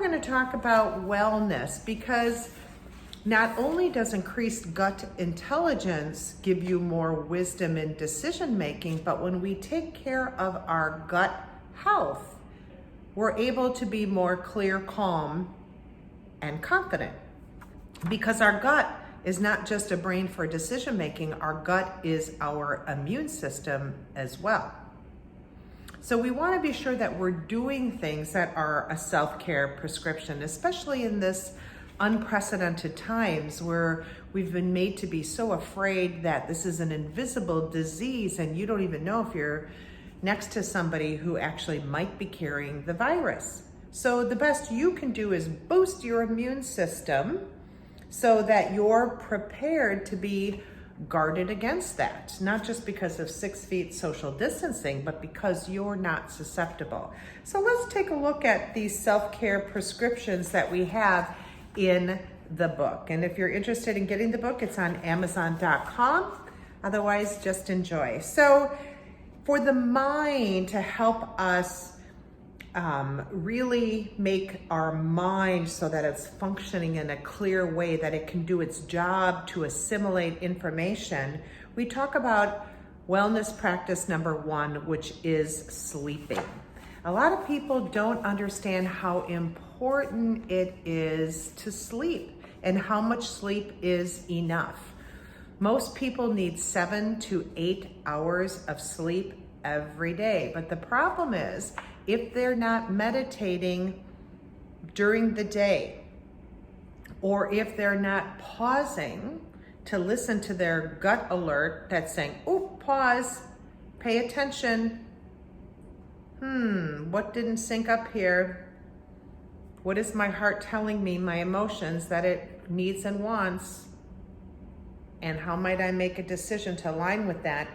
we're going to talk about wellness, because not only does increased gut intelligence give you more wisdom in decision making, but when we take care of our gut health, we're able to be more clear, calm, and confident. Because our gut is not just a brain for decision making, our gut is our immune system as well. So we want to be sure that we're doing things that are a self-care prescription, especially in this unprecedented times where we've been made to be so afraid that this is an invisible disease and you don't even know if you're next to somebody who actually might be carrying the virus. So the best you can do is boost your immune system so that you're prepared to be guarded against that, not just because of 6 feet social distancing, but because you're not susceptible. So let's take a look at these self-care prescriptions that we have in the book. And if you're interested in getting the book, it's on Amazon.com. Otherwise, just enjoy. So for the mind to help us really make our mind so that it's functioning in a clear way, that it can do its job to assimilate information, we talk about wellness practice number 1, which is sleeping. A lot of people don't understand how important it is to sleep and how much sleep is enough. Most people need 7 to 8 hours of sleep every day, but the problem is, if they're not meditating during the day, or if they're not pausing to listen to their gut alert that's saying, oh, pause, pay attention. What didn't sync up here? What is my heart telling me, my emotions that it needs and wants? And how might I make a decision to align with that?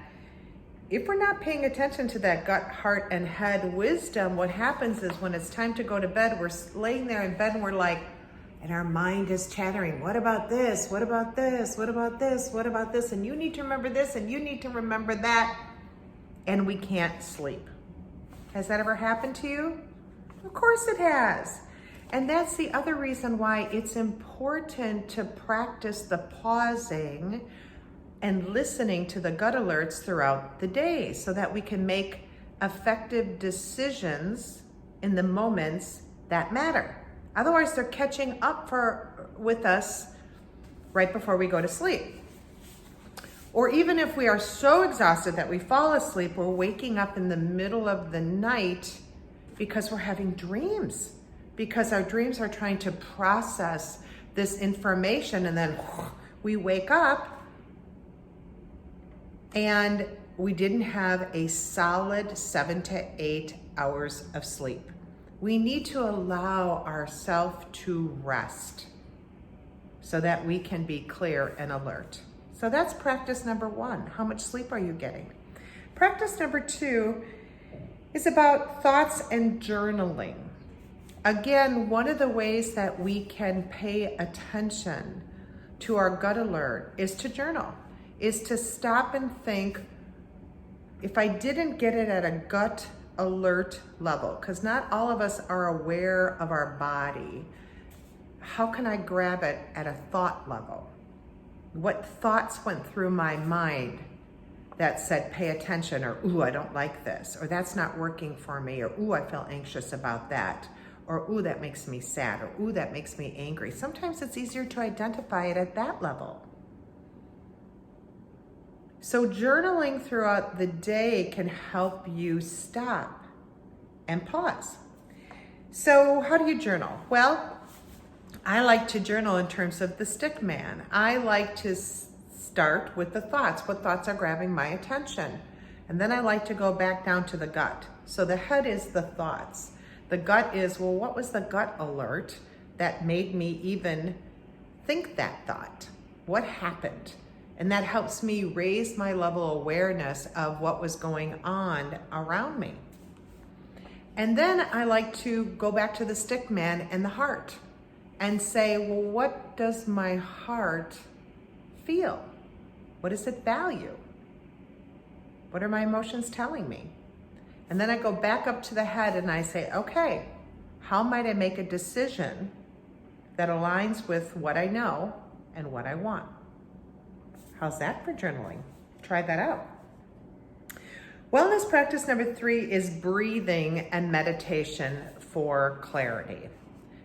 If we're not paying attention to that gut, heart, and head wisdom, what happens is when it's time to go to bed, we're laying there in bed and we're like, and our mind is chattering, what about this? What about this? What about this? What about this? And you need to remember this, and you need to remember that. And we can't sleep. Has that ever happened to you? Of course it has. And that's the other reason why it's important to practice the pausing and listening to the gut alerts throughout the day so that we can make effective decisions in the moments that matter. Otherwise, they're catching up with us right before we go to sleep. Or even if we are so exhausted that we fall asleep, we're waking up in the middle of the night because we're having dreams, because our dreams are trying to process this information, and then we wake up and we didn't have a solid 7 to 8 hours of sleep. We need to allow ourselves to rest so that we can be clear and alert. So that's practice number 1. How much sleep are you getting? Practice number 2 is about thoughts and journaling. Again, one of the ways that we can pay attention to our gut alert is to journal. Is to stop and think, if I didn't get it at a gut alert level, because not all of us are aware of our body, how can I grab it at a thought level? What thoughts went through my mind that said, pay attention, or, ooh, I don't like this, or that's not working for me, or, ooh, I feel anxious about that, or, ooh, that makes me sad, or, ooh, that makes me angry. Sometimes it's easier to identify it at that level. So journaling throughout the day can help you stop and pause. So how do you journal? Well, I like to journal in terms of the stick man. I like to start with the thoughts. What thoughts are grabbing my attention? And then I like to go back down to the gut. So the head is the thoughts. The gut is, well, what was the gut alert that made me even think that thought? What happened? And that helps me raise my level of awareness of what was going on around me. And then I like to go back to the stick man and the heart and say, well, what does my heart feel? What does it value? What are my emotions telling me? And then I go back up to the head and I say, okay, how might I make a decision that aligns with what I know and what I want? How's that for journaling? Try that out. Wellness practice number 3 is breathing and meditation for clarity.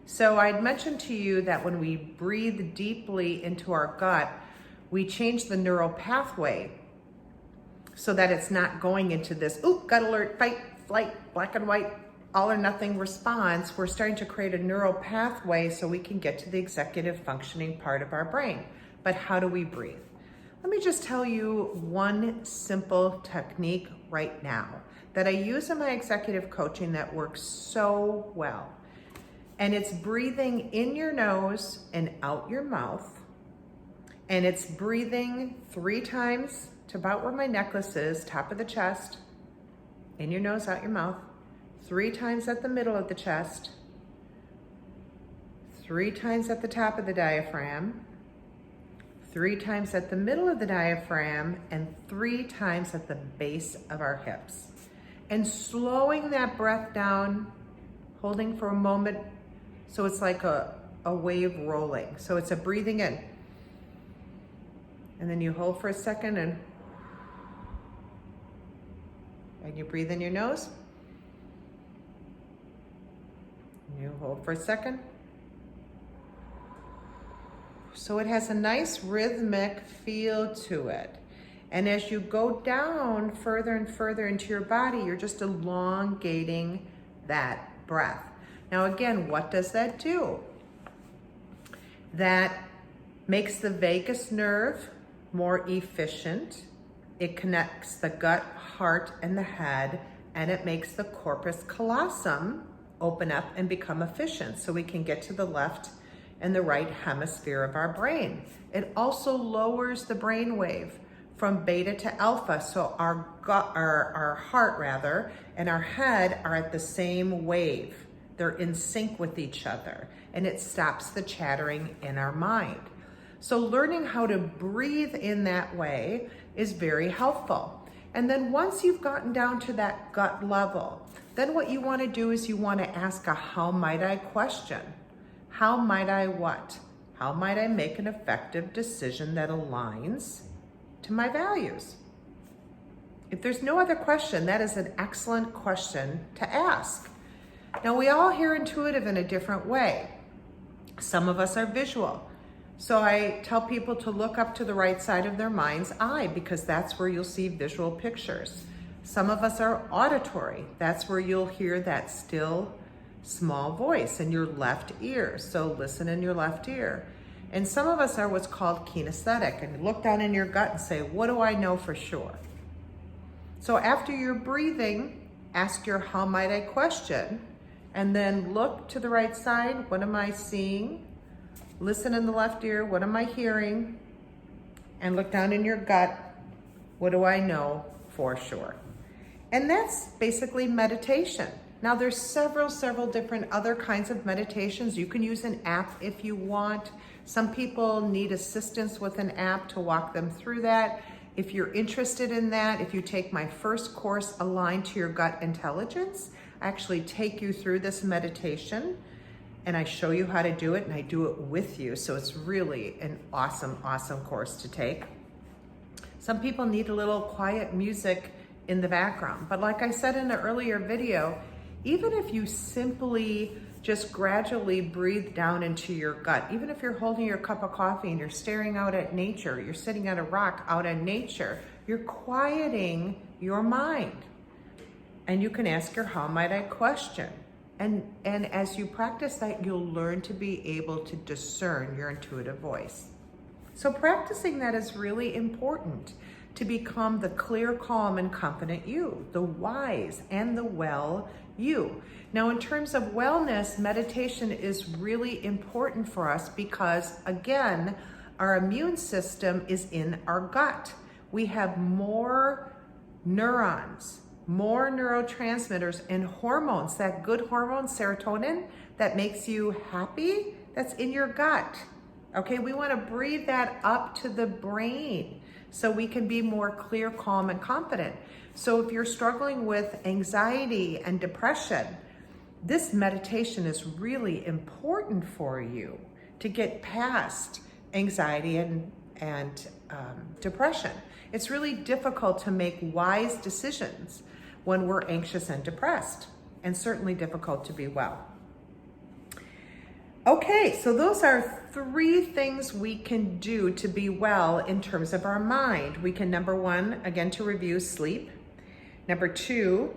So I'd mentioned to you that when we breathe deeply into our gut, we change the neural pathway so that it's not going into this, gut alert, fight, flight, black and white, all or nothing response. We're starting to create a neural pathway so we can get to the executive functioning part of our brain. But how do we breathe? Let me just tell you one simple technique right now that I use in my executive coaching that works so well. And it's breathing in your nose and out your mouth. And it's breathing 3 times to about where my necklace is, top of the chest, in your nose, out your mouth, 3 times at the middle of the chest, 3 times at the top of the diaphragm, 3 times at the middle of the diaphragm, and 3 times at the base of our hips. And slowing that breath down, holding for a moment, so it's like a wave rolling. So it's a breathing in. And then you hold for a second and you breathe in your nose. And you hold for a second. So it has a nice rhythmic feel to it. And as you go down further and further into your body, you're just elongating that breath. Now again, what does that do? That makes the vagus nerve more efficient. It connects the gut, heart, and the head, and it makes the corpus callosum open up and become efficient so we can get to the left and the right hemisphere of our brain. It also lowers the brain wave from beta to alpha, so our gut, our heart rather, and our head are at the same wave. They're in sync with each other, and it stops the chattering in our mind. So learning how to breathe in that way is very helpful. And then once you've gotten down to that gut level, then what you want to do is you want to ask a how might I question. How might I what? How might I make an effective decision that aligns to my values? If there's no other question, that is an excellent question to ask. Now, we all hear intuitive in a different way. Some of us are visual. So I tell people to look up to the right side of their mind's eye because that's where you'll see visual pictures. Some of us are auditory. That's where you'll hear that still, small voice in your left ear. So listen in your left ear. And some of us are what's called kinesthetic, and look down in your gut and say, what do I know for sure? So after you're breathing, ask your how might I question, and then look to the right side. What am I seeing? Listen in the left ear. What am I hearing? And look down in your gut. What do I know for sure? And that's basically meditation. Now there's several different other kinds of meditations. You can use an app if you want. Some people need assistance with an app to walk them through that. If you're interested in that, if you take my first course, Aligned to Your Gut Intelligence, I actually take you through this meditation and I show you how to do it, and I do it with you. So it's really an awesome course to take. Some people need a little quiet music in the background. But like I said in the earlier video, even if you simply just gradually breathe down into your gut, even if you're holding your cup of coffee and you're staring out at nature, you're sitting on a rock out in nature, you're quieting your mind. And you can ask your how might I question. And as you practice that, you'll learn to be able to discern your intuitive voice. So practicing that is really important to become the clear, calm, and confident you, the wise and the well you. Now, in terms of wellness, meditation is really important for us because, again, our immune system is in our gut. We have more neurons, more neurotransmitters and hormones, that good hormone, serotonin, that makes you happy, that's in your gut. Okay, we want to breathe that up to the brain so we can be more clear, calm, and confident. So if you're struggling with anxiety and depression, this meditation is really important for you to get past anxiety and depression. It's really difficult to make wise decisions when we're anxious and depressed, and certainly difficult to be well. Okay, so those are 3 things we can do to be well in terms of our mind. We can, number 1, again to review, sleep. Number 2,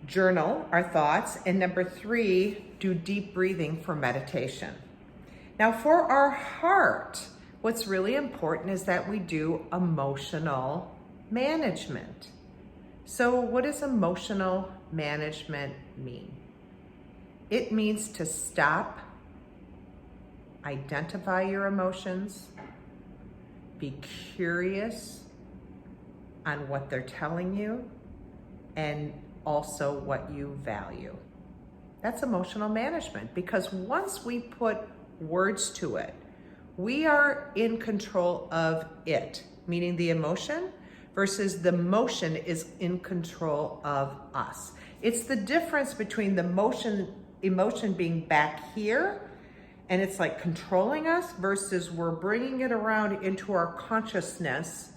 journal our thoughts. And number 3, do deep breathing for meditation. Now for our heart, what's really important is that we do emotional management. So what does emotional management mean? It means to stop, identify your emotions, be curious on what they're telling you, and also what you value. That's emotional management, because once we put words to it, we are in control of it, meaning the emotion, versus the motion is in control of us. It's the difference between the emotion being back here and it's like controlling us, versus we're bringing it around into our consciousness,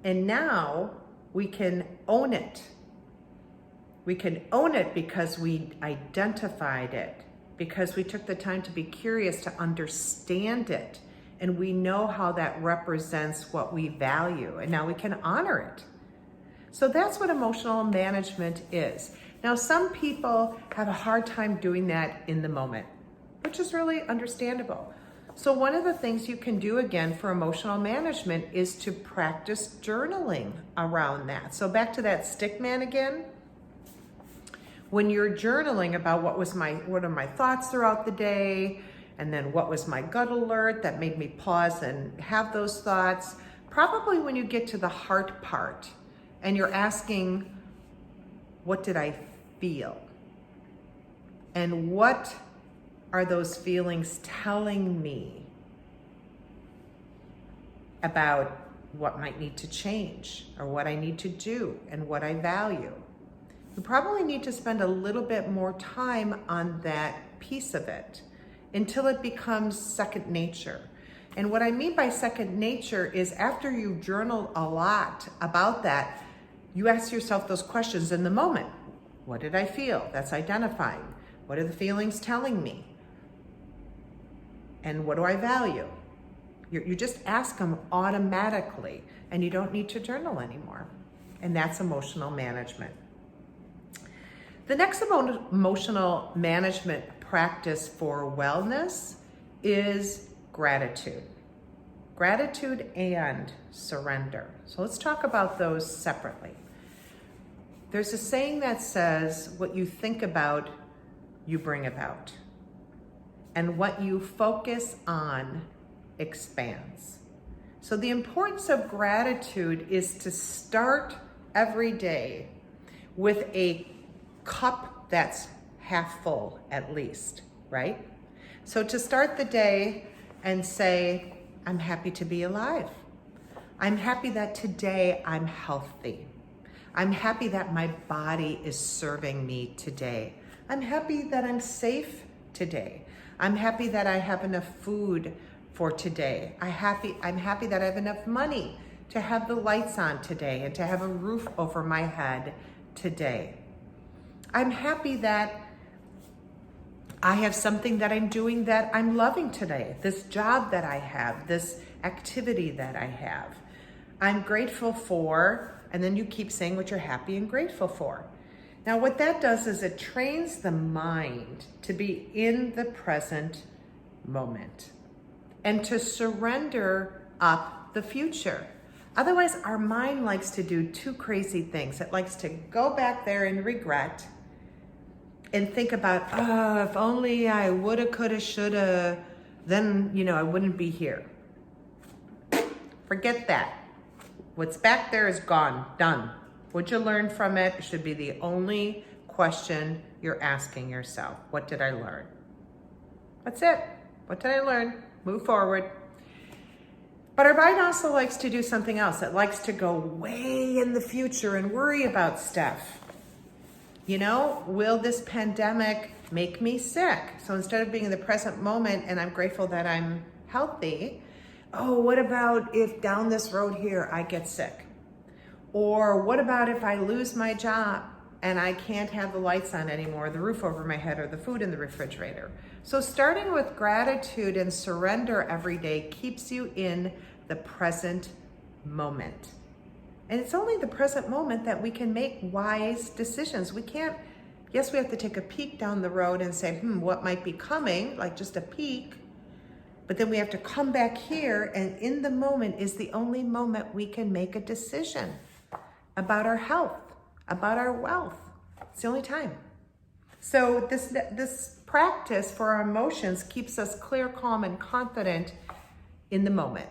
and now we can own it. We can own it because we identified it, because we took the time to be curious to understand it, and we know how that represents what we value, and now we can honor it. So that's what emotional management is. Now, some people have a hard time doing that in the moment, which is really understandable. So one of the things you can do again for emotional management is to practice journaling around that. So back to that stick man again. When you're journaling about what are my thoughts throughout the day, and then what was my gut alert that made me pause and have those thoughts, probably when you get to the heart part and you're asking, what did I feel? And what are those feelings telling me about what might need to change, or what I need to do, and what I value? You probably need to spend a little bit more time on that piece of it until it becomes second nature. And what I mean by second nature is after you journal a lot about that, you ask yourself those questions in the moment. What did I feel? That's identifying. What are the feelings telling me? And what do I value? You just ask them automatically, and you don't need to journal anymore. And that's emotional management. The next emotional management practice for wellness is gratitude. Gratitude and surrender. So let's talk about those separately. There's a saying that says, what you think about, you bring about. And what you focus on expands. So the importance of gratitude is to start every day with a cup that's half full at least, right? So to start the day and say, I'm happy to be alive. I'm happy that today I'm healthy. I'm happy that my body is serving me today. I'm happy that I'm safe today. I'm happy that I have enough food for today. I'm happy that I have enough money to have the lights on today and to have a roof over my head today. I'm happy that I have something that I'm doing that I'm loving today, this job that I have, this activity that I have. I'm grateful for, and then you keep saying what you're happy and grateful for. Now what that does is it trains the mind to be in the present moment and to surrender up the future. Otherwise, our mind likes to do 2 crazy things. It likes to go back there and regret and think about, if only I woulda, coulda, shoulda, then, I wouldn't be here. Forget that. What's back there is gone, done. What you learn from it should be the only question you're asking yourself. What did I learn? That's it. What did I learn? Move forward. But our mind also likes to do something else. It likes to go way in the future and worry about stuff. Will this pandemic make me sick? So instead of being in the present moment and I'm grateful that I'm healthy, oh, what about if down this road here I get sick? Or what about if I lose my job and I can't have the lights on anymore, the roof over my head, or the food in the refrigerator? So starting with gratitude and surrender every day keeps you in the present moment. And it's only the present moment that we can make wise decisions. We have to take a peek down the road and say, what might be coming, like just a peek. But then we have to come back here, and in the moment is the only moment we can make a decision about our health, about our wealth. It's the only time. So this practice for our emotions keeps us clear, calm, and confident in the moment.